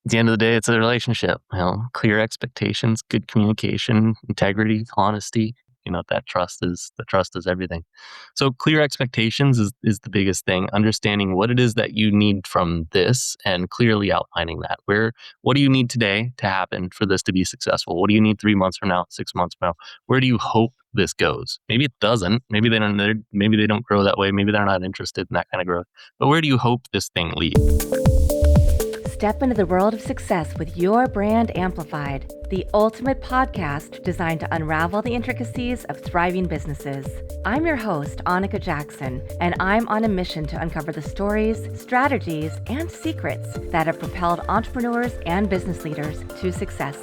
At the end of the day, it's a relationship, clear expectations, good communication, integrity, honesty. That trust is everything. So clear expectations is the biggest thing. Understanding what it is that you need from this and clearly outlining that. What do you need today to happen for this to be successful? What do you need 3 months from now, 6 months from now? Where do you hope this goes? Maybe it doesn't. Maybe they don't grow that way. Maybe they're not interested in that kind of growth. But where do you hope this thing leads? Step into the world of success with your brand amplified, the ultimate podcast designed to unravel the intricacies of thriving businesses. I'm your host, Annika Jackson, and I'm on a mission to uncover the stories, strategies, and secrets that have propelled entrepreneurs and business leaders to success.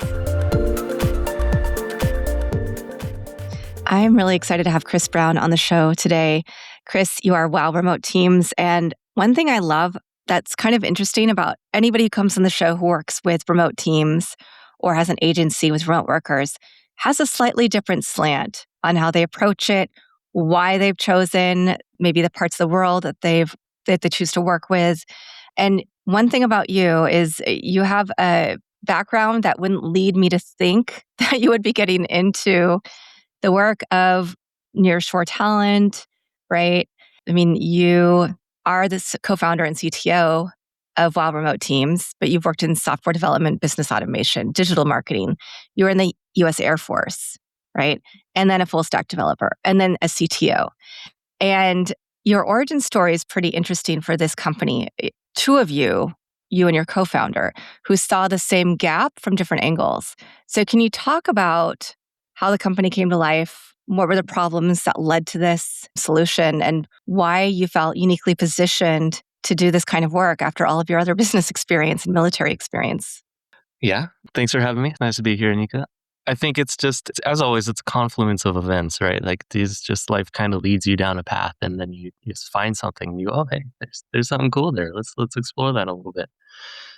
I'm really excited to have Chris Brown on the show today. Chris, you are Wow Remote Teams, and one thing I love that's kind of interesting about anybody who comes on the show who works with remote teams or has an agency with remote workers has a slightly different slant on how they approach it, why they've chosen maybe the parts of the world that they choose to work with. And one thing about you is you have a background that wouldn't lead me to think that you would be getting into the work of nearshore talent, right? I mean, you are the co-founder and CTO of Wow Remote Teams, but you've worked in software development, business automation, digital marketing. You were in the US Air Force, right? And then a full stack developer, and then a CTO. And your origin story is pretty interesting for this company. Two of you and your co-founder, who saw the same gap from different angles. So can you talk about how the company came to life? What were the problems that led to this solution, and why you felt uniquely positioned to do this kind of work after all of your other business experience and military experience? Yeah. Thanks for having me. Nice to be here, Anika. I think as always, it's a confluence of events, right? Like life kind of leads you down a path, and then you just find something and you go, oh, hey, there's something cool there. Let's explore that a little bit.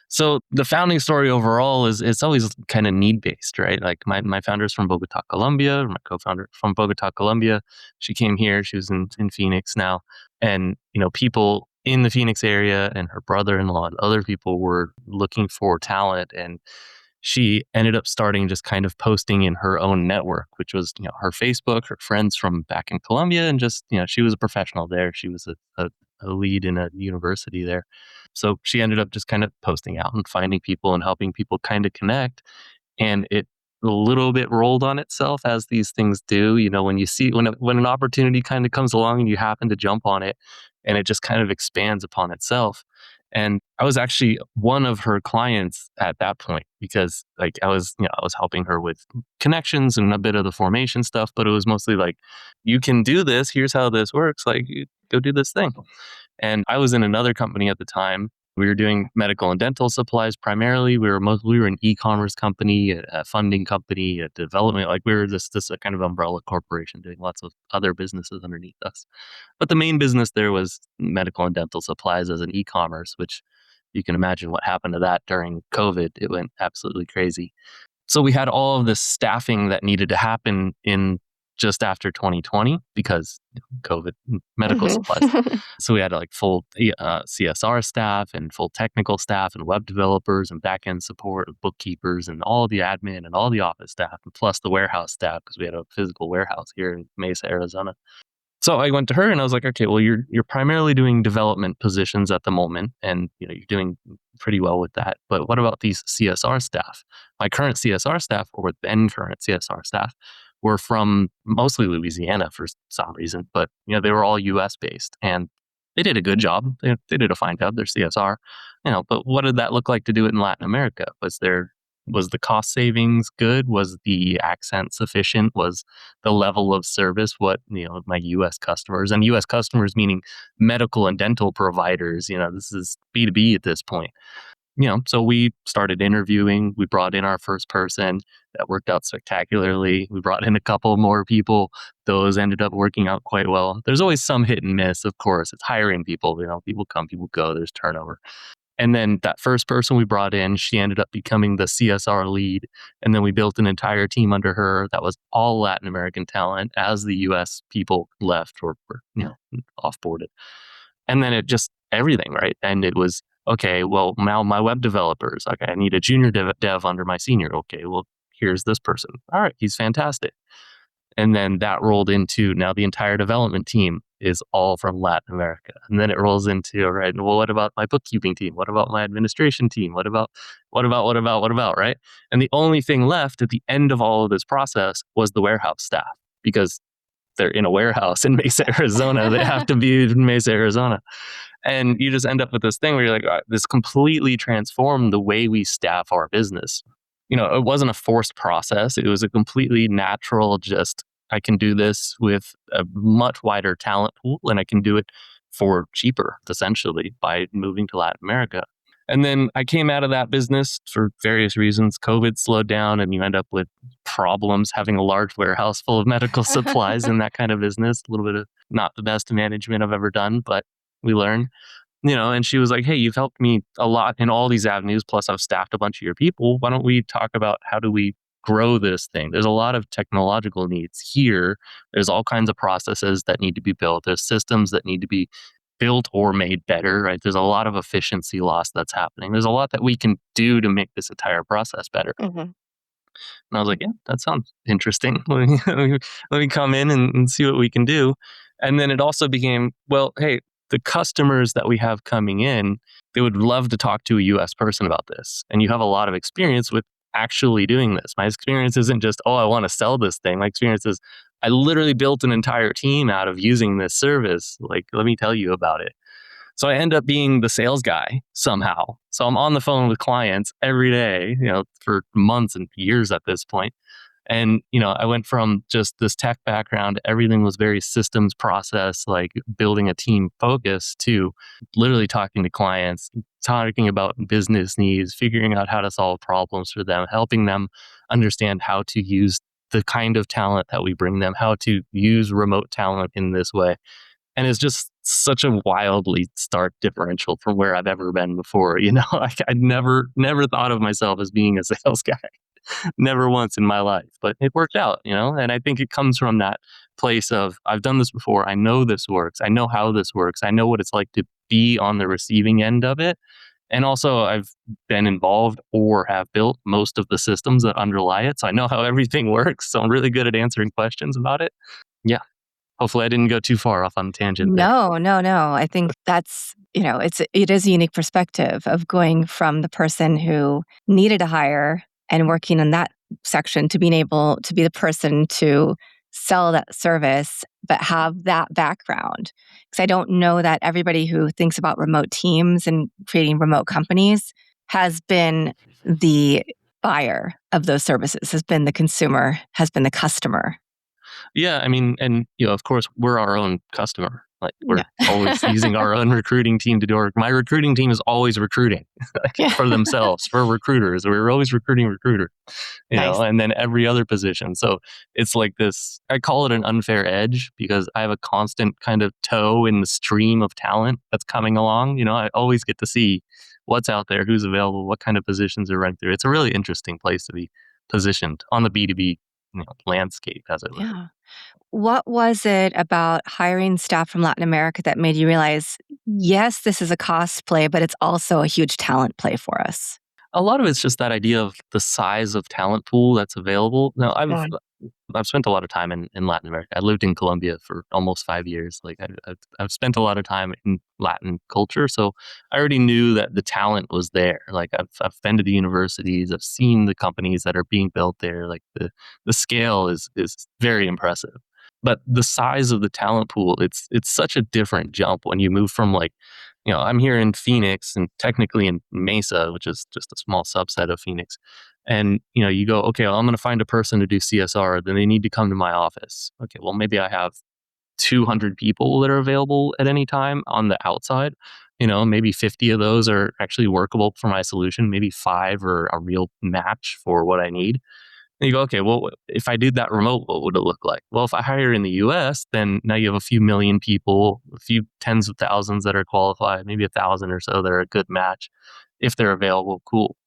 So the founding story overall is it's always kind of need based, right? Like my founder's from Bogota, Colombia. My co-founder from Bogota, Colombia. She came here. She was in Phoenix now, and people in the Phoenix area and her brother-in-law and other people were looking for talent, and she ended up starting just kind of posting in her own network, which was her Facebook, her friends from back in Colombia, and just she was a professional there. She was a lead in a university there. So she ended up just kind of posting out and finding people and helping people kind of connect. And it a little bit rolled on itself, as these things do. When an opportunity kind of comes along and you happen to jump on it, and it just kind of expands upon itself. And I was actually one of her clients at that point, because I was helping her with connections and a bit of the formation stuff, but it was mostly like, you can do this. Here's how this works. Like, you go do this thing. And I was in another company at the time. We were doing medical and dental supplies primarily. We were an e-commerce company, a funding company, a development. Like, we were this kind of umbrella corporation doing lots of other businesses underneath us. But the main business there was medical and dental supplies as an e-commerce, which you can imagine what happened to that during COVID. It went absolutely crazy. So we had all of this staffing that needed to happen in just after 2020 because COVID, medical supplies. So we had full CSR staff and full technical staff and web developers and back-end support and bookkeepers and all the admin and all the office staff, and plus the warehouse staff, because we had a physical warehouse here in Mesa, Arizona. So I went to her and I was like, okay, well, you're primarily doing development positions at the moment, and you're doing pretty well with that. But what about these CSR staff? My current CSR staff, or then current CSR staff, were from mostly Louisiana for some reason, but they were all U.S. based, and they did a good job. They did a fine job. Their CSR, But what did that look like to do it in Latin America? Was the cost savings good? Was the accent sufficient? Was the level of service what my U.S. customers, and U.S. customers meaning medical and dental providers? This is B2B at this point. So we started interviewing. We brought in our first person. That worked out spectacularly. We brought in a couple more people. Those ended up working out quite well. There's always some hit and miss, of course. It's hiring people. People come, people go. There's turnover. And then that first person we brought in, she ended up becoming the CSR lead. And then we built an entire team under her that was all Latin American talent as the US people left or were, offboarded. And then it just everything, right? And it was Okay, well, now my web developers, okay, I need a junior dev under my senior. Okay, well, here's this person. All right, he's fantastic. And then that rolled into now the entire development team is all from Latin America. And then it rolls into, all right, well, what about my bookkeeping team? What about my administration team? What about, right? And the only thing left at the end of all of this process was the warehouse staff, because they're in a warehouse in Mesa, Arizona. They have to be in Mesa, Arizona. And you just end up with this thing where you're like, this completely transformed the way we staff our business. It wasn't a forced process. It was a completely natural, just, I can do this with a much wider talent pool, and I can do it for cheaper, essentially, by moving to Latin America. And then I came out of that business for various reasons. COVID slowed down, and you end up with problems having a large warehouse full of medical supplies in that kind of business. A little bit of not the best management I've ever done, but we learn. And she was like, hey, you've helped me a lot in all these avenues. Plus, I've staffed a bunch of your people. Why don't we talk about how do we grow this thing? There's a lot of technological needs here. There's all kinds of processes that need to be built. There's systems that need to be built or made better, right? There's a lot of efficiency loss that's happening. There's a lot that we can do to make this entire process better. Mhm. And I was like, yeah, that sounds interesting. Let me come in and see what we can do. And then it also became, well, hey, the customers that we have coming in, they would love to talk to a US person about this. And you have a lot of experience with actually doing this. My experience isn't just, oh, I want to sell this thing. My experience is, I literally built an entire team out of using this service. Like, let me tell you about it. So I end up being the sales guy somehow. So I'm on the phone with clients every day, for months and years at this point. And, I went from just this tech background, everything was very systems process, like building a team focus, to literally talking to clients, talking about business needs, figuring out how to solve problems for them, helping them understand how to use the kind of talent that we bring them, how to use remote talent in this way. And it's just such a wildly stark differential from where I've ever been before. I never thought of myself as being a sales guy. Never once in my life, but it worked out, and I think it comes from that place of, I've done this before. I know this works. I know how this works. I know what it's like to be on the receiving end of it. And also I've been involved or have built most of the systems that underlie it. So I know how everything works. So I'm really good at answering questions about it. Yeah. Hopefully I didn't go too far off on a tangent there. No. I think that's, it is a unique perspective of going from the person who needed a hire and working in that section to being able to be the person to sell that service, but have that background. Because I don't know that everybody who thinks about remote teams and creating remote companies has been the buyer of those services, has been the consumer, has been the customer. Yeah, I mean, and of course, we're our own customer. Like, we're Yeah. always using our own recruiting team to do our. My recruiting team is always recruiting Yeah. for themselves, for recruiters. We're always recruiting recruiter, Nice. and then every other position. So it's like this. I call it an unfair edge because I have a constant kind of toe in the stream of talent that's coming along. I always get to see what's out there, who's available, what kind of positions are running through. It's a really interesting place to be positioned on the B2B landscape, as it were. Yeah. What was it about hiring staff from Latin America that made you realize, yes, this is a cost play, but it's also a huge talent play for us? A lot of it's just that idea of the size of talent pool that's available. Now, Yeah. I've spent a lot of time in Latin America. I lived in Colombia for almost 5 years. Like, I've spent a lot of time in Latin culture, so I already knew that the talent was there. Like, I've been to the universities, I've seen the companies that are being built there. Like, the scale is very impressive. But the size of the talent pool, it's such a different jump when you move from, like, I'm here in Phoenix and technically in Mesa, which is just a small subset of Phoenix. And, you go, okay, well, I'm going to find a person to do CSR. Then they need to come to my office. Okay, well, maybe I have 200 people that are available at any time on the outside. Maybe 50 of those are actually workable for my solution. Maybe 5 are a real match for what I need. And you go, okay, well, if I did that remote, what would it look like? Well, if I hire in the US, then now you have a few million people, a few tens of thousands that are qualified, maybe 1,000 or so that are a good match. If they're available, cool.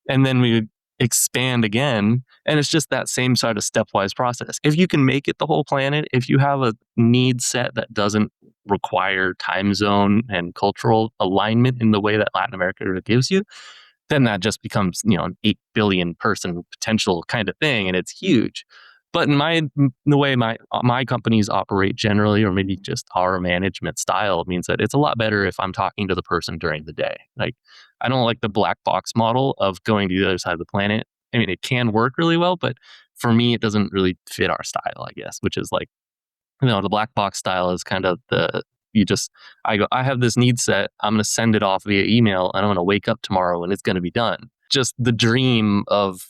And then we would expand again. And it's just that same sort of stepwise process. If you can make it the whole planet, if you have a need set that doesn't require time zone and cultural alignment in the way that Latin America gives you, then that just becomes, an 8 billion person potential kind of thing. And it's huge. But the way my companies operate generally, or maybe just our management style, means that it's a lot better if I'm talking to the person during the day. Like, I don't like the black box model of going to the other side of the planet. I mean, it can work really well, but for me, it doesn't really fit our style, I guess, which is like, the black box style is kind of I have this need set. I'm going to send it off via email and I'm going to wake up tomorrow and it's going to be done. Just the dream of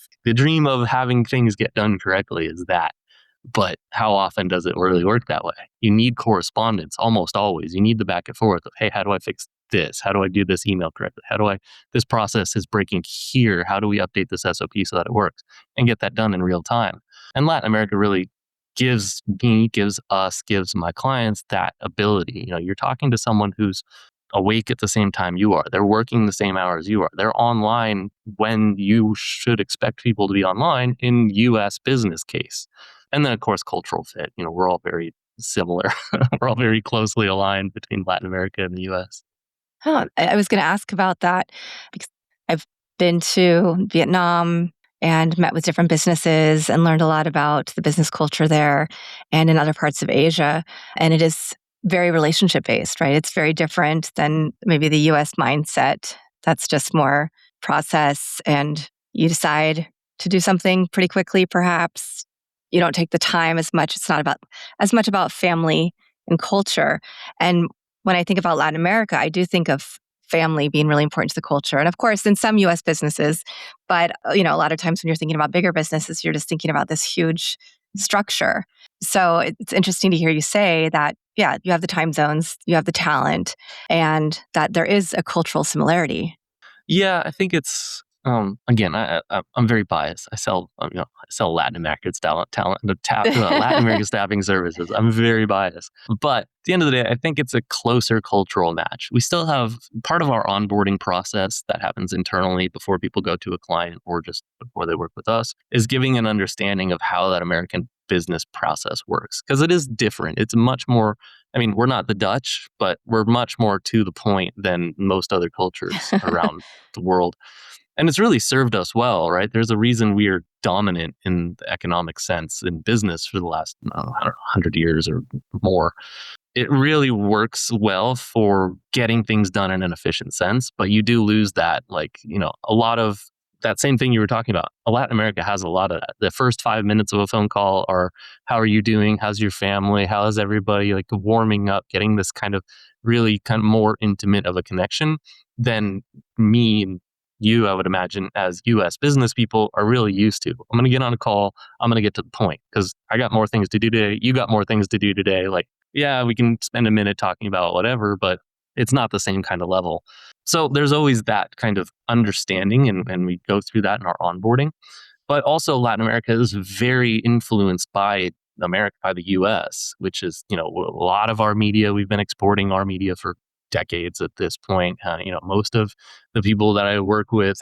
having things get done correctly is that. But how often does it really work that way? You need correspondence almost always. You need the back and forth of, hey, how do I fix this? How do I do this email correctly? This process is breaking here. How do we update this SOP so that it works and get that done in real time? And Latin America really gives my clients that ability. You're talking to someone who's awake at the same time you are. They're working the same hours you are. They're online when you should expect people to be online in US business case. And then, of course, cultural fit. We're all very similar. We're all very closely aligned between Latin America and the US. Huh, I was going to ask about that because I've been to Vietnam and met with different businesses and learned a lot about the business culture there and in other parts of Asia. And it is very relationship based, right? It's very different than maybe the US mindset. That's just more process and you decide to do something pretty quickly, perhaps. You don't take the time as much. It's not about as much about family and culture. And when I think about Latin America, I do think of family being really important to the culture. And of course, in some US businesses, but a lot of times when you're thinking about bigger businesses, you're just thinking about this huge structure. So it's interesting to hear you say that, yeah, you have the time zones, you have the talent, and that there is a cultural similarity. Yeah, I think it's again. I'm very biased. I sell Latin American talent, Latin American staffing services. I'm very biased, but at the end of the day, I think it's a closer cultural match. We still have part of our onboarding process that happens internally before people go to a client or just before they work with us is giving an understanding of how that American business process works because it is different. It's much more. I mean, we're not the Dutch, but we're much more to the point than most other cultures around the world. And it's really served us well, right? There's a reason we are dominant in the economic sense in business for the last, I don't know, 100 years or more. It really works well for getting things done in an efficient sense, but you do lose that, a lot of that same thing you were talking about. Latin America has a lot of that. The first 5 minutes of a phone call are, how are you doing? How's your family? How's everybody? Like warming up, getting this kind of really kind of more intimate of a connection than me and you, I would imagine, as US business people are really used to. I'm going to get on a call. I'm going to get to the point because I got more things to do today. You got more things to do today. Like, yeah, we can spend a minute talking about whatever, but it's not the same kind of level. So there's always that kind of understanding, and we go through that in our onboarding. But also Latin America is very influenced by the US, which is, a lot of our media. We've been exporting our media for decades at this point. Most of the people that I work with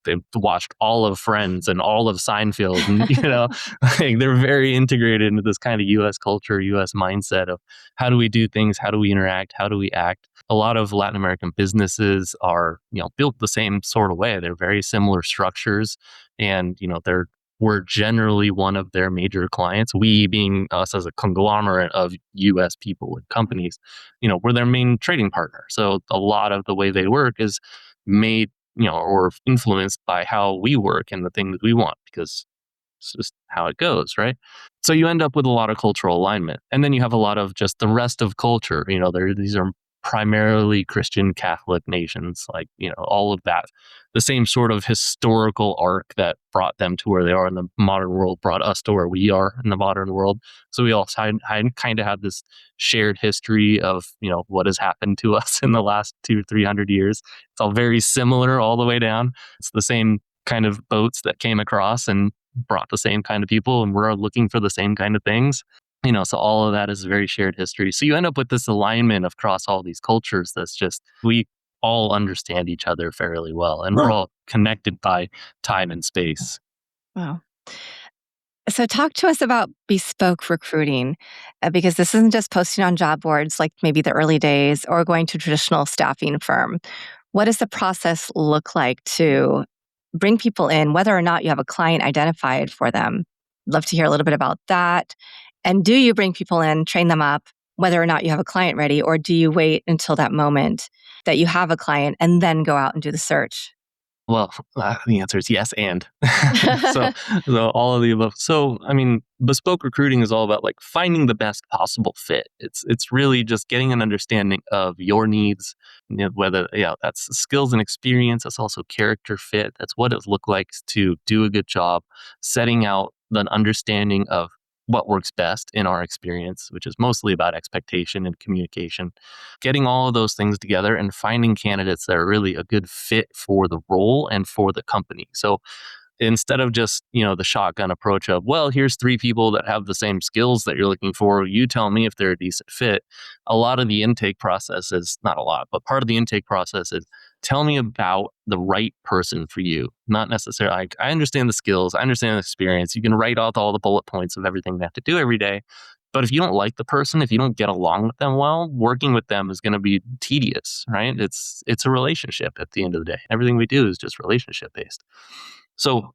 they've watched all of Friends and all of Seinfeld, and they're very integrated into this kind of US culture, US mindset of how do we do things, how do we interact, how do we act. A lot of Latin American businesses are, built the same sort of way. They're very similar structures, and we're generally one of their major clients. We being us as a conglomerate of US people and companies, we're their main trading partner. So a lot of the way they work is made, or influenced by how we work and the things we want, because it's just how it goes, right? So you end up with a lot of cultural alignment. And then you have a lot of just the rest of culture. These are primarily Christian Catholic nations, all of that. The same sort of historical arc that brought them to where they are in the modern world brought us to where we are in the modern world. So we all kind of have this shared history of, what has happened to us in the last 200-300 years. It's all very similar all the way down. It's the same kind of boats that came across and brought the same kind of people, and we're looking for the same kind of things. So all of that is very shared history. So you end up with this alignment across all these cultures that's just, we all understand each other fairly well, and we're all connected by time and space. Wow. So, talk to us about bespoke recruiting, because this isn't just posting on job boards like maybe the early days or going to a traditional staffing firm. What does the process look like to bring people in, whether or not you have a client identified for them? Love to hear a little bit about that. And do you bring people in, train them up, whether or not you have a client ready, or do you wait until that moment that you have a client and then go out and do the search? Well, the answer is yes, and so, so all of the above. So, I mean, bespoke recruiting is all about like finding the best possible fit. It's really just getting an understanding of your needs, whether that's skills and experience. That's also character fit. That's what it looks like to do a good job, setting out an understanding of what works best in our experience, which is mostly about expectation and communication, getting all of those things together and finding candidates that are really a good fit for the role and for the company. So instead of just, the shotgun approach of, well, here's three people that have the same skills that you're looking for, you tell me if they're a decent fit. A lot of the intake process is not a lot, but part of the intake process is tell me about the right person for you. Not necessarily like, I understand the skills, I understand the experience. You can write out all the bullet points of everything they have to do every day. But if you don't like the person, if you don't get along with them well, working with them is going to be tedious, right? It's a relationship at the end of the day. Everything we do is just relationship based. So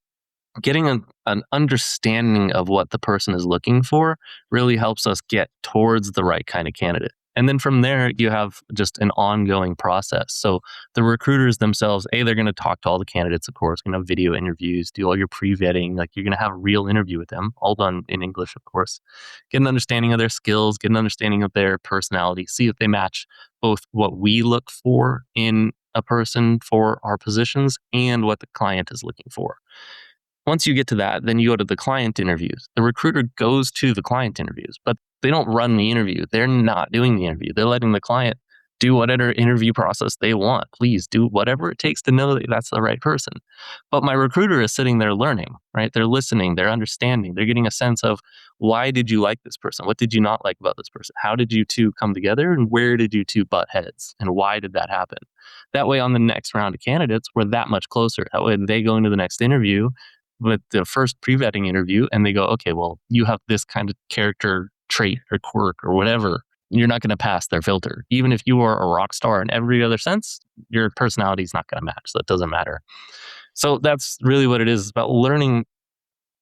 getting an understanding of what the person is looking for really helps us get towards the right kind of candidate. And then from there, you have just an ongoing process. So the recruiters themselves, they're going to talk to all the candidates, of course, going to have video interviews, do all your pre-vetting. Like you're going to have a real interview with them, all done in English, of course. Get an understanding of their skills, get an understanding of their personality, see if they match both what we look for in a person for our positions and what the client is looking for. Once you get to that, then you go to the client interviews. The recruiter goes to the client interviews, but they don't run the interview. They're not doing the interview. They're letting the client do whatever interview process they want. Please do whatever it takes to know that that's the right person. But my recruiter is sitting there learning, right? They're listening, they're understanding, they're getting a sense of why did you like this person? What did you not like about this person? How did you two come together? And where did you two butt heads? And why did that happen? That way, on the next round of candidates, we're that much closer. That way, they go into the next interview with the first pre-vetting interview and they go, okay, well, you have this kind of character trait or quirk or whatever. You're not going to pass their filter. Even if you are a rock star in every other sense, your personality is not going to match. So it doesn't matter. So that's really what it is, about learning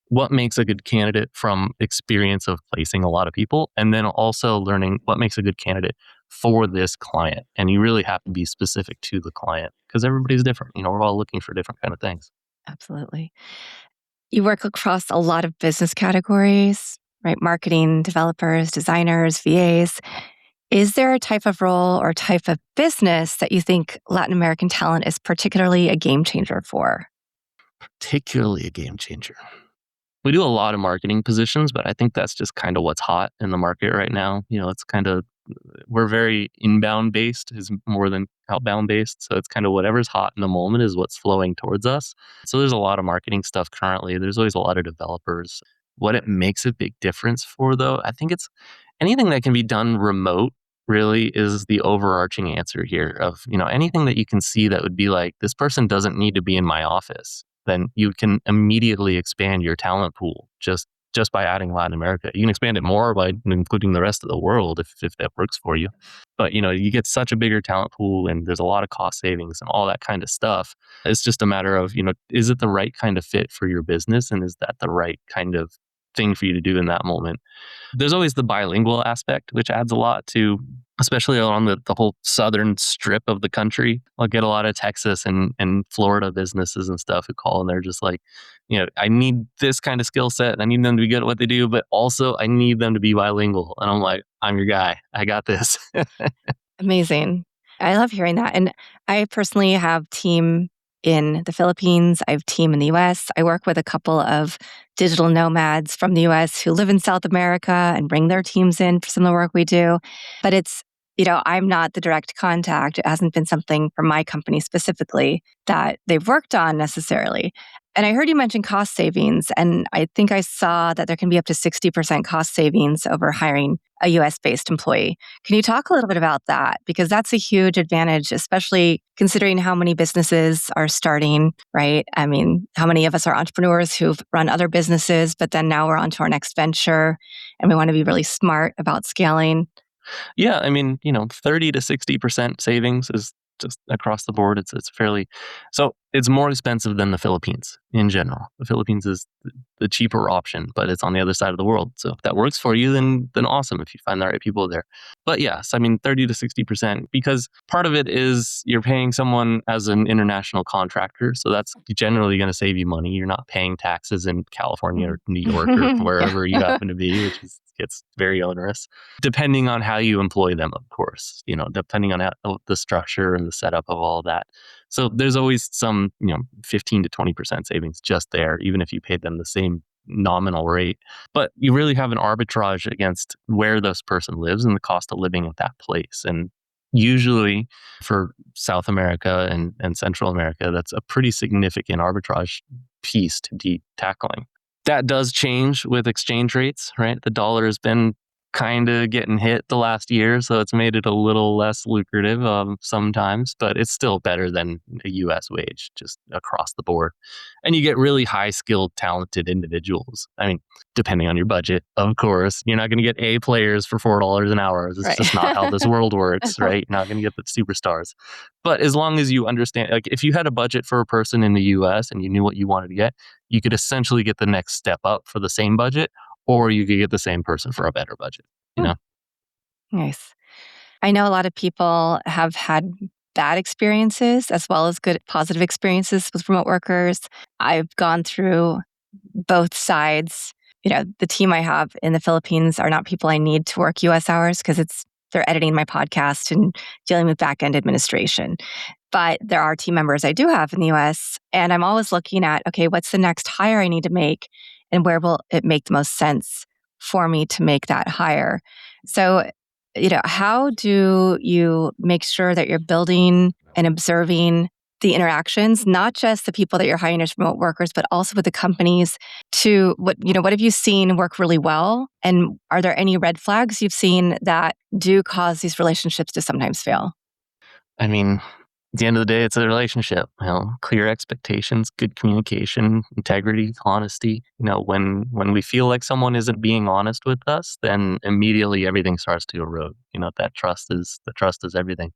what makes a good candidate from experience of placing a lot of people, and then also learning what makes a good candidate for this client. And you really have to be specific to the client because everybody's different. We're all looking for different kind of things. Absolutely. You work across a lot of business categories, right? Marketing, developers, designers, VAs. Is there a type of role or type of business that you think Latin American talent is particularly a game changer for? Particularly a game changer. We do a lot of marketing positions, but I think that's just kind of what's hot in the market right now. It's kind of, we're very inbound based is more than outbound based. So it's kind of whatever's hot in the moment is what's flowing towards us. So there's a lot of marketing stuff currently. There's always a lot of developers. What it makes a big difference for, though, I think it's anything that can be done remote really is the overarching answer here of, anything that you can see that would be like, this person doesn't need to be in my office. Then you can immediately expand your talent pool just by adding Latin America. You can expand it more by including the rest of the world if that works for you. But you get such a bigger talent pool and there's a lot of cost savings and all that kind of stuff. It's just a matter of, is it the right kind of fit for your business and is that the right kind of thing for you to do in that moment? There's always the bilingual aspect, which adds a lot to, especially on the whole southern strip of the country. I'll get a lot of Texas and Florida businesses and stuff who call and they're just like, I need this kind of skill set and I need them to be good at what they do, but also I need them to be bilingual. And I'm like, I'm your guy. I got this. Amazing. I love hearing that. And I personally have team in the Philippines. I have team in the US. I work with a couple of digital nomads from the US who live in South America and bring their teams in for some of the work we do. But it's, I'm not the direct contact. It hasn't been something from my company specifically that they've worked on necessarily. And I heard you mention cost savings, and I think I saw that there can be up to 60% cost savings over hiring a US based employee. Can you talk a little bit about that? Because that's a huge advantage, especially considering how many businesses are starting, right? I mean, how many of us are entrepreneurs who've run other businesses, but then now we're on to our next venture and we want to be really smart about scaling. Yeah, I mean, 30 to 60% savings is just across the board. It's fairly so it's more expensive than the Philippines in general. The Philippines is the cheaper option, but it's on the other side of the world. So if that works for you, then awesome if you find the right people there. But yes, I mean 30 to 60% because part of it is you're paying someone as an international contractor. So that's generally going to save you money. You're not paying taxes in California or New York or Yeah. wherever you happen to be, which is gets very onerous depending on how you employ them, of course, depending on the structure and the setup of all of that. So there's always some, 15 to 20% savings just there, even if you paid them the same nominal rate. But you really have an arbitrage against where this person lives and the cost of living at that place. And usually for South America and Central America, that's a pretty significant arbitrage piece to be tackling. That does change with exchange rates, right? The dollar has been kind of getting hit the last year, so it's made it a little less lucrative sometimes, but it's still better than a US wage just across the board. And you get really high skilled, talented individuals. I mean, depending on your budget, of course, you're not going to get A players for $4 an hour. It's Right. just not how this world works, right? You're not going to get the superstars. But as long as you understand, like if you had a budget for a person in the US and you knew what you wanted to get, you could essentially get the next step up for the same budget, or you could get the same person for a better budget, you Hmm, know? nice. I know a lot of people have had bad experiences as well as good positive experiences with remote workers. I've gone through both sides. The team I have in the Philippines are not people I need to work US hours because they're editing my podcast and dealing with back end administration. But there are team members I do have in the US, and I'm always looking at, okay, what's the next hire I need to make and where will it make the most sense for me to make that hire? So, how do you make sure that you're building and observing the interactions, not just the people that you're hiring as remote workers, but also with the companies to what have you seen work really well? And are there any red flags you've seen that do cause these relationships to sometimes fail? I mean, at the end of the day, it's a relationship. Clear expectations, good communication, integrity, honesty. When we feel like someone isn't being honest with us, then immediately everything starts to erode. That trust is everything.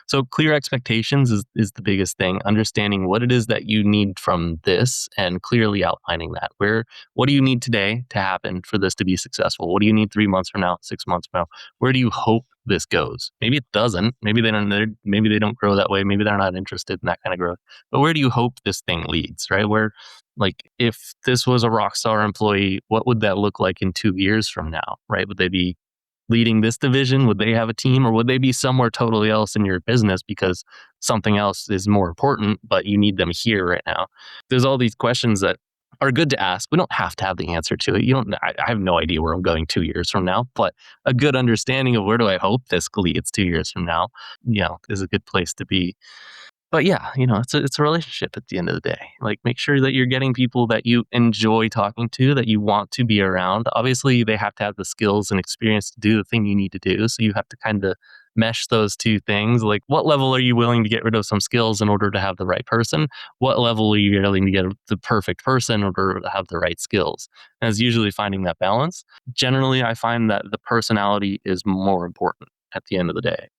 So clear expectations is the biggest thing. Understanding what it is that you need from this and clearly outlining that. What do you need today to happen for this to be successful? What do you need 3 months from now, 6 months from now? Where do you hope this goes? Maybe it doesn't. Maybe they don't grow that way. Maybe they're not interested in that kind of growth. But where do you hope this thing leads, right? Where like if this was a rock star employee, what would that look like in 2 years from now, right? Would they be leading this division? Would they have a team, or would they be somewhere totally else in your business because something else is more important, but you need them here right now? There's all these questions that are good to ask. We don't have to have the answer to it. You don't. I have no idea where I'm going 2 years from now, but a good understanding of where do I hope this leads 2 years from now, is a good place to be. But yeah, it's a relationship at the end of the day. Like make sure that you're getting people that you enjoy talking to, that you want to be around. Obviously, they have to have the skills and experience to do the thing you need to do. So you have to kind of mesh those two things. Like what level are you willing to get rid of some skills in order to have the right person? What level are you willing to get the perfect person in order to have the right skills? And it's usually finding that balance. Generally, I find that the personality is more important at the end of the day.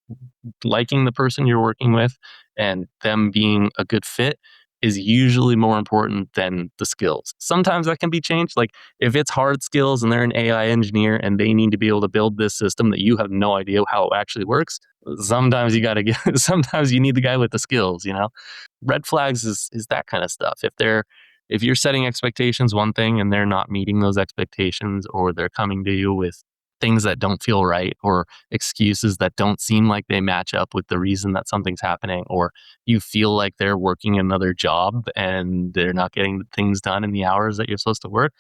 Liking the person you're working with and them being a good fit is usually more important than the skills. Sometimes that can be changed. Like if it's hard skills and they're an AI engineer and they need to be able to build this system that you have no idea how it actually works, sometimes you got to get, sometimes you need the guy with the skills. Red flags is that kind of stuff. If you're setting expectations one thing and they're not meeting those expectations, or they're coming to you with things that don't feel right or excuses that don't seem like they match up with the reason that something's happening, or you feel like they're working another job and they're not getting things done in the hours that you're supposed to work,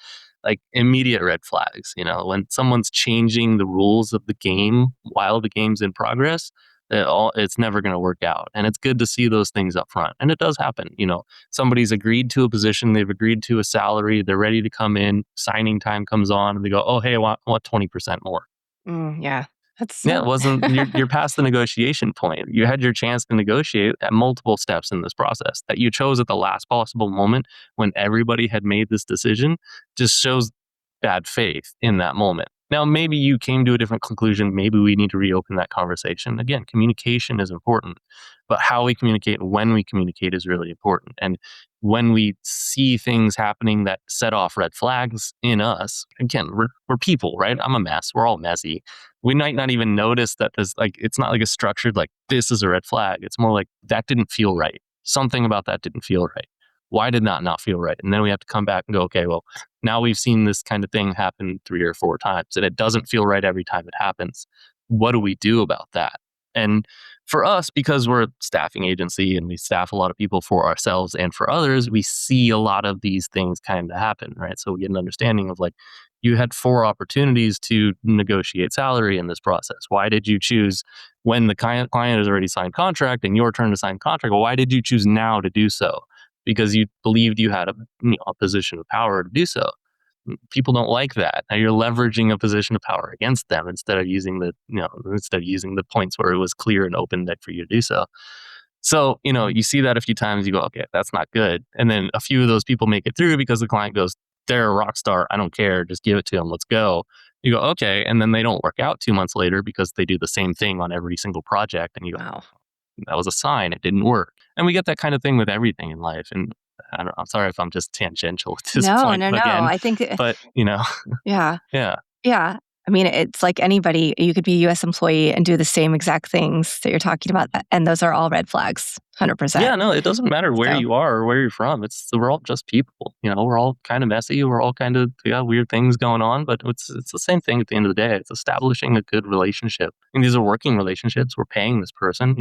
like immediate red flags. When someone's changing the rules of the game while the game's in progress, it's never going to work out. And it's good to see those things up front. And it does happen. Somebody's agreed to a position, they've agreed to a salary, they're ready to come in, signing time comes on, and they go, oh, hey, I want 20% more. Yeah. That's Yeah, it wasn't, you're past the negotiation point. You had your chance to negotiate at multiple steps in this process that you chose at the last possible moment when everybody had made this decision. Just shows bad faith in that moment. Now, maybe you came to a different conclusion. Maybe we need to reopen that conversation. Again, communication is important, but how we communicate and when we communicate is really important. And when we see things happening that set off red flags in us, again, we're people, right? I'm a mess. We're all messy. We might not even notice that it's not like a structured, like, this is a red flag. It's more like, that didn't feel right. Something about that didn't feel right. Why did that not feel right? And then we have to come back and go, okay, well, now we've seen this kind of thing happen 3 or 4 times and it doesn't feel right every time it happens. What do we do about that? And for us, because we're a staffing agency and we staff a lot of people for ourselves and for others, we see a lot of these things kind of happen, right? So we get an understanding of, like, you had 4 opportunities to negotiate salary in this process. Why did you choose when the client has already signed contract and your turn to sign contract? Well, why did you choose now to do so? Because you believed you had a position of power to do so. People don't like that. Now you're leveraging a position of power against them instead of using the points where it was clear and open that for you to do so. So, you see that a few times, you go, okay, that's not good. And then a few of those people make it through because the client goes, they're a rock star. I don't care. Just give it to them. Let's go. You go, okay. And then they don't work out 2 months later because they do the same thing on every single project. And you go, wow. that was a sign. It didn't work. And we get that kind of thing with everything in life. And I'm sorry if I'm just tangential at this No, point no, no. again, I think, but yeah. yeah. Yeah. I mean, it's like anybody, you could be a US employee and do the same exact things that you're talking about. And those are all red flags, 100%. Yeah, no, it doesn't matter where So, you are or where you're from. We're all just people. We're all kind of messy. We're all kind of got weird things going on, but it's the same thing at the end of the day. It's establishing a good relationship. And these are working relationships. We're paying this person,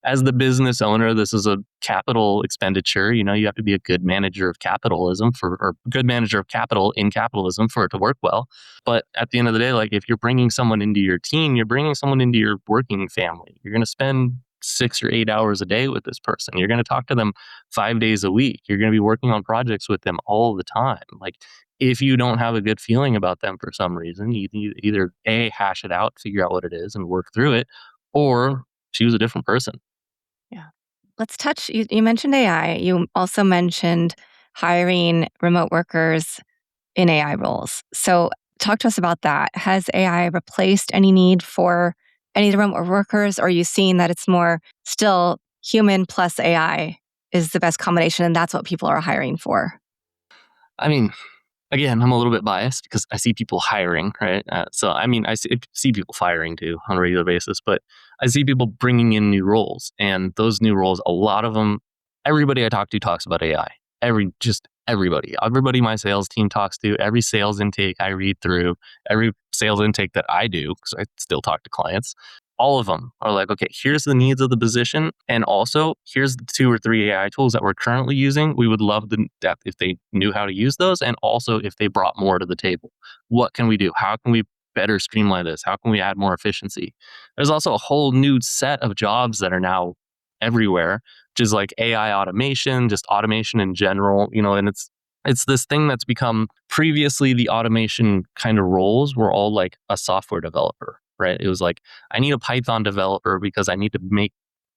as the business owner, this is a capital expenditure. You have to be a good manager of capitalism or good manager of capital in capitalism for it to work well. But at the end of the day, like, if you're bringing someone into your team, you're bringing someone into your working family. You're going to spend 6 or 8 hours a day with this person. You're going to talk to them 5 days a week. You're going to be working on projects with them all the time. Like, if you don't have a good feeling about them for some reason, you either hash it out, figure out what it is and work through it, or choose a different person. yeah. Let's touch, you mentioned AI. You also mentioned hiring remote workers in AI roles. So talk to us about that. Has AI replaced any need for any of the remote workers? Or are you seeing that it's more still human plus AI is the best combination and that's what people are hiring for? I mean, again, I'm a little bit biased because I see people hiring, right? I see people firing too on a regular basis, but I see people bringing in new roles. And those new roles, a lot of them, everybody I talk to talks about AI. Everybody my sales team talks to, every sales intake I read through, every sales intake that I do, because I still talk to clients, all of them are like, okay, here's the needs of the position. And also, here's the 2 or 3 AI tools that we're currently using. We would love that if they knew how to use those. And also, if they brought more to the table. What can we do? How can we better streamline this? How can we add more efficiency? There's also a whole new set of jobs that are now everywhere, which is like AI automation, just automation in general, and it's this thing that's become, previously the automation kind of roles were all like a software developer, right? It was like, I need a Python developer because I need to make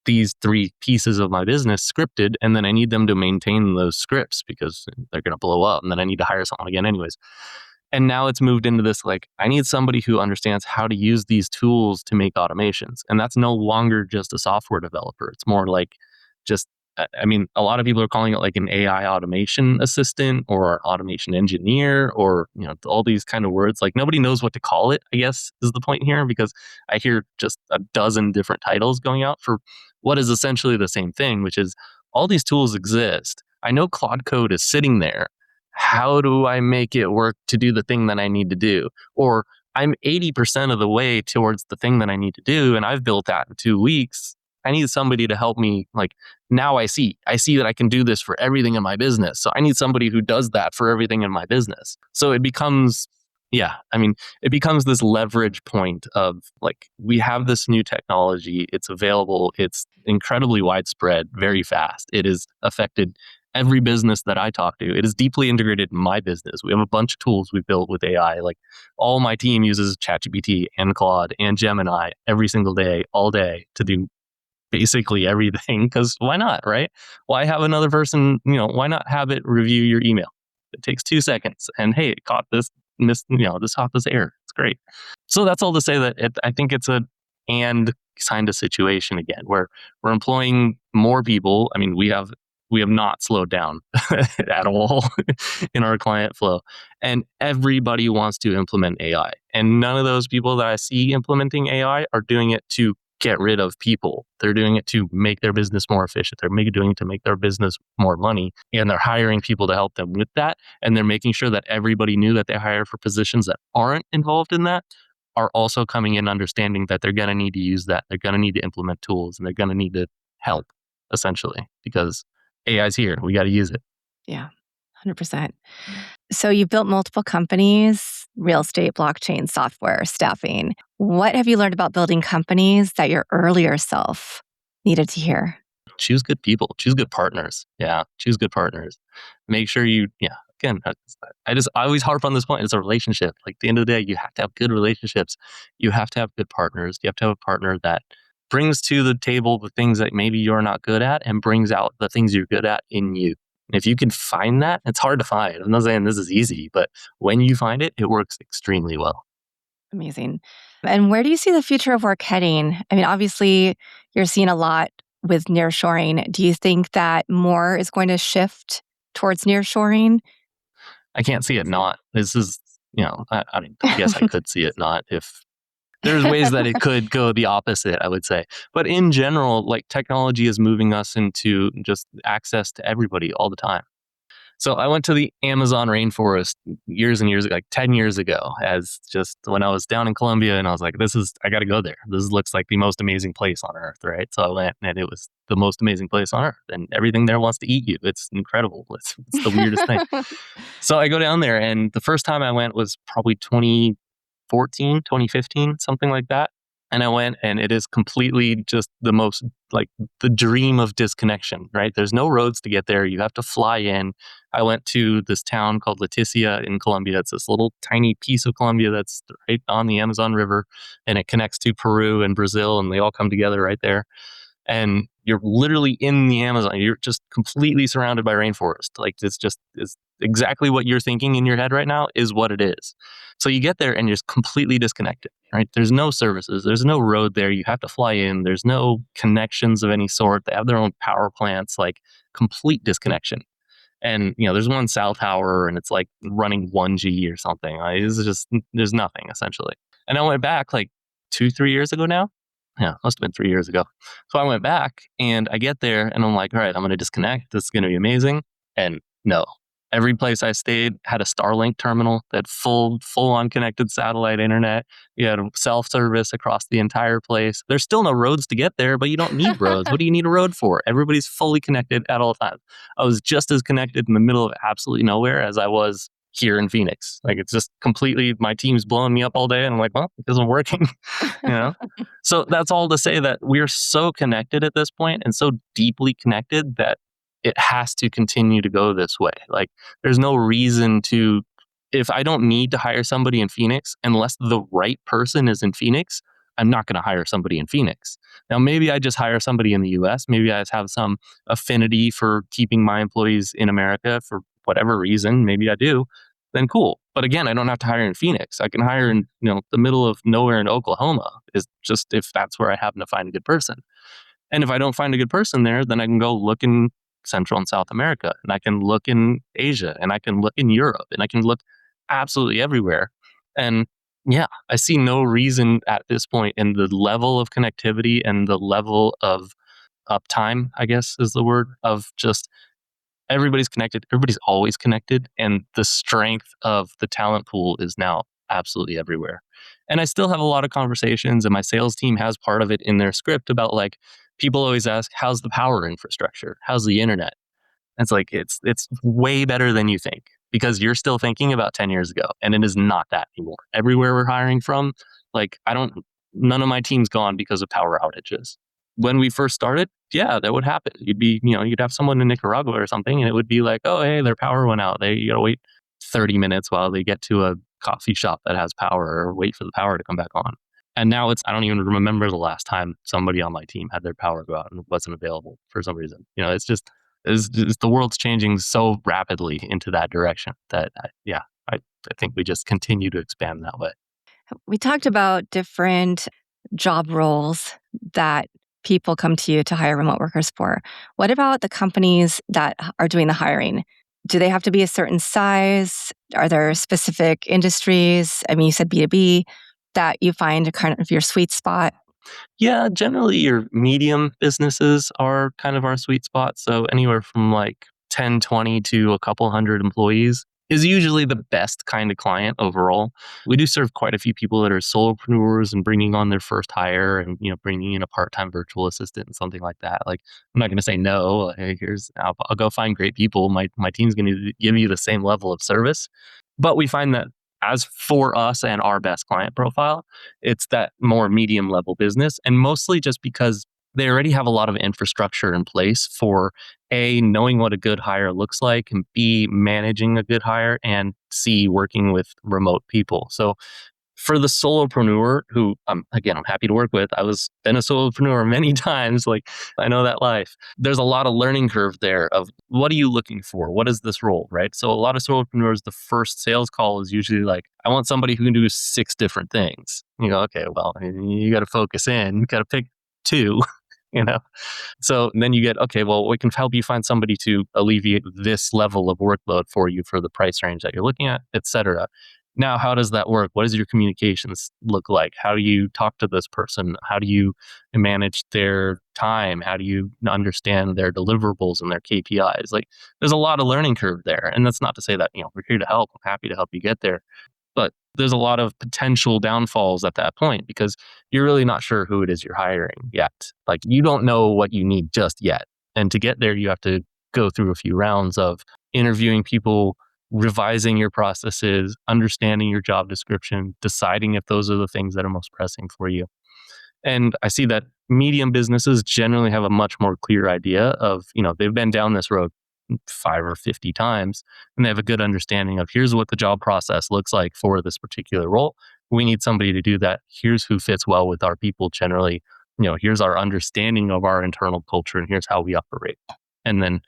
these 3 pieces of my business scripted, and then I need them to maintain those scripts because they're going to blow up, and then I need to hire someone again anyways. And now it's moved into this, like, I need somebody who understands how to use these tools to make automations. And that's no longer just a software developer. It's more like just, a lot of people are calling it like an AI automation assistant or automation engineer or, all these kind of words. Like, nobody knows what to call it, I guess, is the point here, because I hear just a dozen different titles going out for what is essentially the same thing, which is all these tools exist. I know Claude Code is sitting there. How do I make it work to do the thing that I need to do? Or I'm 80% of the way towards the thing that I need to do, and I've built that in 2 weeks. I need somebody to help me. Like, now I see that I can do this for everything in my business. So I need somebody who does that for everything in my business. So it becomes Yeah. I mean, it becomes this leverage point of like, we have this new technology. It's available. It's incredibly widespread, very fast. It has affected every business that I talk to. It is deeply integrated in my business. We have a bunch of tools we built with AI. Like all my team uses ChatGPT and Claude and Gemini every single day, all day to do basically everything. Because why not, right? Why have another person, why not have it review your email? It takes 2 seconds and hey, it caught this this caught this error. It's great. So that's all to say that I think it's a and kind of situation again where we're employing more people. I mean, we have not slowed down at all in our client flow. And everybody wants to implement AI. And none of those people that I see implementing AI are doing it to get rid of people. They're doing it to make their business more efficient. Doing it to make their business more money. And they're hiring people to help them with that. And they're making sure that everybody new that they hire for positions that aren't involved in that are also coming in understanding that they're going to need to use that. They're going to need to implement tools and they're going to need to help essentially because AI's here. We got to use it. Yeah, 100%. So you've built multiple companies, real estate, blockchain, software, staffing. What have you learned about building companies that your earlier self needed to hear? Choose good people, choose good partners. Yeah, choose good partners. Make sure again, I always harp on this point. It's a relationship. Like at the end of the day, you have to have good relationships. You have to have good partners. You have to have a partner that brings to the table the things that maybe you're not good at and brings out the things you're good at in you. And if you can find that, it's hard to find. I'm not saying this is easy, but when you find it, it works extremely well. Amazing. And where do you see the future of work heading? I mean, obviously, you're seeing a lot with nearshoring. Do you think that more is going to shift towards nearshoring? I can't see it not. This is, I guess I could see it not if there's ways that it could go the opposite, I would say. But in general, like technology is moving us into just access to everybody all the time. So I went to the Amazon rainforest years and years ago, like 10 years ago, as just when I was down in Colombia and I was like, I got to go there. This looks like the most amazing place on earth, right? So I went and it was the most amazing place on earth and everything there wants to eat you. It's incredible. It's the weirdest thing. So I go down there and the first time I went was probably 2014, 2015, something like that. And I went and it is completely just the most like the dream of disconnection, right? There's no roads to get there. You have to fly in. I went to this town called Leticia in Colombia. It's this little tiny piece of Colombia that's right on the Amazon River and it connects to Peru and Brazil and they all come together right there. And you're literally in the Amazon. You're just completely surrounded by rainforest. Like it's exactly what you're thinking in your head right now is what it is. So you get there and you're just completely disconnected, right? There's no services. There's no road there. You have to fly in. There's no connections of any sort. They have their own power plants, like complete disconnection. And, there's one cell tower and it's like running 1G or something. Like, there's nothing essentially. And I went back like 2-3 years ago now. Yeah, must have been 3 years ago. So I went back and I get there and I'm like, all right, I'm going to disconnect. This is going to be amazing. And no, every place I stayed had a Starlink terminal that full on connected satellite internet. You had self-service across the entire place. There's still no roads to get there, but you don't need roads. What do you need a road for? Everybody's fully connected at all times. I was just as connected in the middle of absolutely nowhere as I was here in Phoenix. Like it's just completely, my team's blowing me up all day and I'm like, well, it isn't working, you know? So that's all to say that we're so connected at this point and so deeply connected that it has to continue to go this way. Like there's no reason to, if I don't need to hire somebody in Phoenix, unless the right person is in Phoenix, I'm not going to hire somebody in Phoenix. Now, maybe I just hire somebody in the US. Maybe I just have some affinity for keeping my employees in America for whatever reason. Maybe I do. Then cool. But again, I don't have to hire in Phoenix. I can hire in the middle of nowhere in Oklahoma. Is just if that's where I happen to find a good person. And if I don't find a good person there, then I can go look in Central and South America, and I can look in Asia, and I can look in Europe, and I can look absolutely everywhere. And yeah, I see no reason at this point in the level of connectivity and the level of uptime, I guess is the word, of just everybody's connected. Everybody's always connected. And the strength of the talent pool is now absolutely everywhere. And I still have a lot of conversations, and my sales team has part of it in their script about like, people always ask, how's the power infrastructure? How's the internet? And it's like, it's way better than you think. because you're still thinking about 10 years ago, and it is not that anymore. Everywhere we're hiring from, like, none of my team's gone because of power outages. When we first started, yeah, that would happen. You'd have someone in Nicaragua or something, and it would be like, oh, hey, their power went out. You gotta wait 30 minutes while they get to a coffee shop that has power, or wait for the power to come back on. And now I don't even remember the last time somebody on my team had their power go out and wasn't available for some reason. It's the world's changing so rapidly into that direction that, I think we just continue to expand that way. We talked about different job roles that people come to you to hire remote workers for. What about the companies that are doing the hiring? Do they have to be a certain size? Are there specific industries? I mean, you said B2B, that you find kind of your sweet spot. Yeah, generally your medium businesses are kind of our sweet spot. So anywhere from like 10, 20 to a couple hundred employees is usually the best kind of client overall. We do serve quite a few people that are solopreneurs and bringing on their first hire, and bringing in a part-time virtual assistant and something like that. Like, I'm not going to say no. Hey, I'll go find great people. My team's going to give you the same level of service. But we find that as for us and our best client profile, it's that more medium level business, and mostly just because they already have a lot of infrastructure in place for A, knowing what a good hire looks like, and B, managing a good hire, and C, working with remote people. So for the solopreneur who I'm happy to work with. Been a solopreneur many times. Like, I know that life. There's a lot of learning curve there of what are you looking for? What is this role, right? So a lot of solopreneurs, the first sales call is usually like, I want somebody who can do 6 different things. You go, okay, well, you got to focus in, you got to pick 2, you know? So then you get, okay, well, we can help you find somebody to alleviate this level of workload for you for the price range that you're looking at, et cetera. Now, how does that work? What does your communications look like? How do you talk to this person? How do you manage their time? How do you understand their deliverables and their KPIs? Like, there's a lot of learning curve there. And that's not to say that, we're here to help. I'm happy to help you get there. But there's a lot of potential downfalls at that point because you're really not sure who it is you're hiring yet. Like, you don't know what you need just yet. And to get there, you have to go through a few rounds of interviewing people, revising your processes, understanding your job description, deciding if those are the things that are most pressing for you. And I see that medium businesses generally have a much more clear idea of, they've been down this road 5 or 50 times, and they have a good understanding of here's what the job process looks like for this particular role. We need somebody to do that. Here's who fits well with our people generally. Here's our understanding of our internal culture, and here's how we operate. And then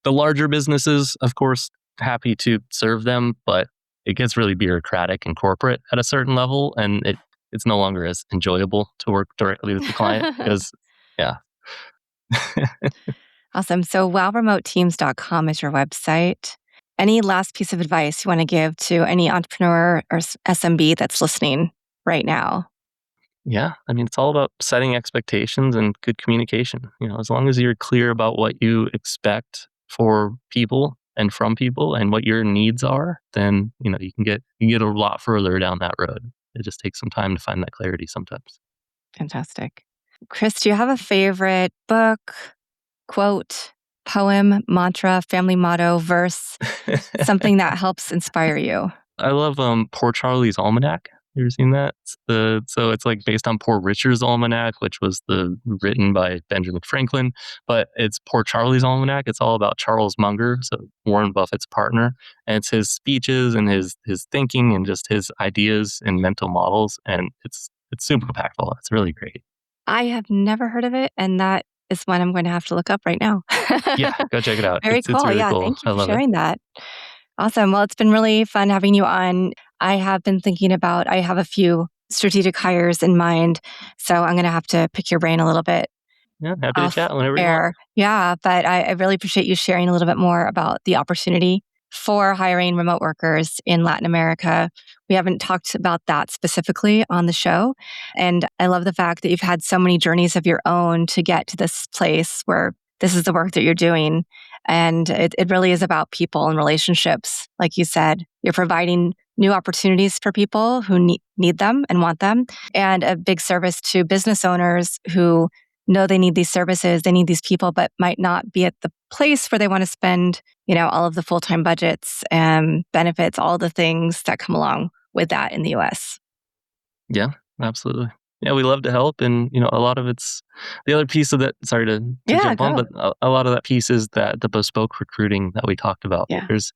the larger businesses, of course, happy to serve them, but it gets really bureaucratic and corporate at a certain level, and it's no longer as enjoyable to work directly with the client because, yeah. Awesome. So wowremoteteams.com is your website. Any last piece of advice you want to give to any entrepreneur or SMB that's listening right now? Yeah, it's all about setting expectations and good communication. As long as you're clear about what you expect for people and from people and what your needs are, then you can get a lot further down that road. It just takes some time to find that clarity sometimes. Fantastic. Chris, do you have a favorite book, quote, poem, mantra, family motto, verse, something that helps inspire you? I love Poor Charlie's Almanac. You ever seen that? So it's like based on Poor Richard's Almanac, which was written by Benjamin Franklin, but it's Poor Charlie's Almanac. It's all about Charles Munger, so Warren Buffett's partner, and it's his speeches and his thinking and just his ideas and mental models, and it's super impactful. It's really great. I have never heard of it, and that is one I'm going to have to look up right now. Yeah, go check it out. Very It's cool. really Yeah, cool. thank I you for love it. sharing that. Awesome. Well, it's been really fun having you on. I have been thinking about, I have a few strategic hires in mind, so I'm going to have to pick your brain a little bit Yeah, happy to off chat whenever you want. air. Yeah, but I really appreciate you sharing a little bit more about the opportunity for hiring remote workers in Latin America. We haven't talked about that specifically on the show. And I love the fact that you've had so many journeys of your own to get to this place where this is the work that you're doing. And it really is about people and relationships. Like you said, you're providing new opportunities for people who need them and want them, and a big service to business owners who know they need these services, they need these people, but might not be at the place where they want to spend, all of the full-time budgets and benefits, all the things that come along with that in the US. Yeah, absolutely. Yeah, we love to help, and a lot of it's the other piece of that. Sorry to Yeah, jump on, go. but a lot of that piece is that the bespoke recruiting that we talked about. Yeah. There's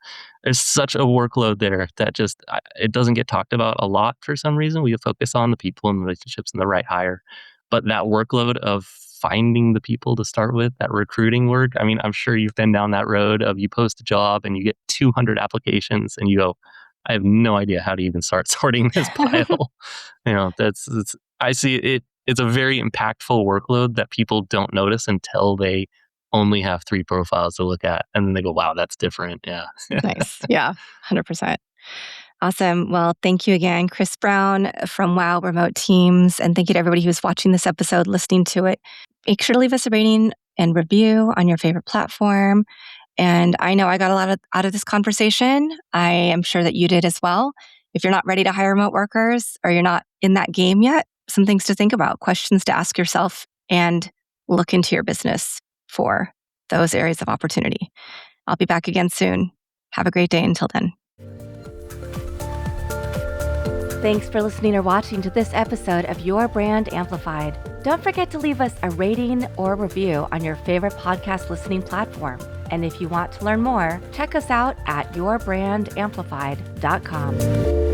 such a workload there that just it doesn't get talked about a lot for some reason. We focus on the people and relationships and the right hire, but that workload of finding the people to start with, that recruiting work. I mean, I'm sure you've been down that road of you post a job and you get 200 applications and you go, I have no idea how to even start sorting this pile. That's I see it. It's a very impactful workload that people don't notice until they only have 3 profiles to look at, and then they go, "Wow, that's different." Yeah. Nice. Yeah, 100%. Awesome. Well, thank you again, Chris Brown from Wow Remote Teams. And thank you to everybody who's watching this episode, listening to it. Make sure to leave us a rating and review on your favorite platform. And I know I got a lot out of this conversation. I am sure that you did as well. If you're not ready to hire remote workers or you're not in that game yet, some things to think about, questions to ask yourself, and look into your business for those areas of opportunity. I'll be back again soon. Have a great day until then. Thanks for listening or watching to this episode of Your Brand Amplified. Don't forget to leave us a rating or review on your favorite podcast listening platform. And if you want to learn more, check us out at yourbrandamplified.com.